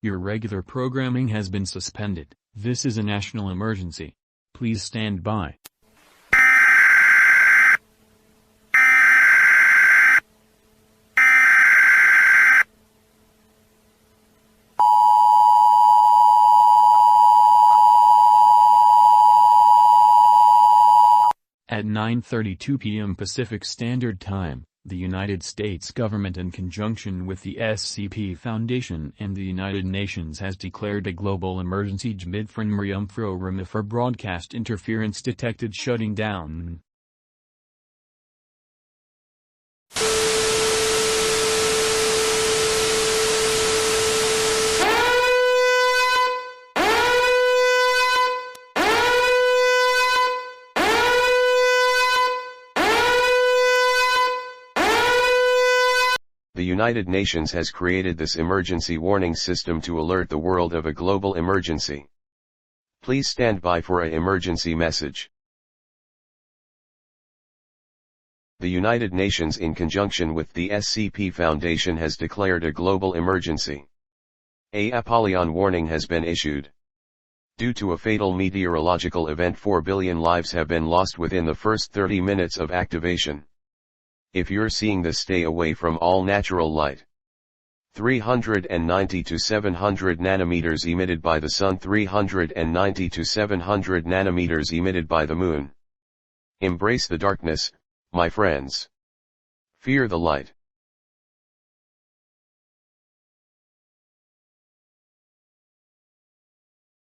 Your regular programming has been suspended. This is a national emergency. Please stand by. At 9:32 p.m. Pacific Standard Time, the United States government in conjunction with the SCP Foundation and the United Nations has declared a global emergency for broadcast interference detected shutting down. The United Nations has created this emergency warning system to alert the world of a global emergency. Please stand by for an emergency message. The United Nations in conjunction with the SCP Foundation has declared a global emergency. A Apollyon warning has been issued. Due to a fatal meteorological event, 4 billion lives have been lost within the first 30 minutes of activation. If you're seeing this, stay away from all natural light. 390 to 700 nanometers emitted by the sun, 390 to 700 nanometers emitted by the moon. Embrace the darkness, my friends. Fear the light.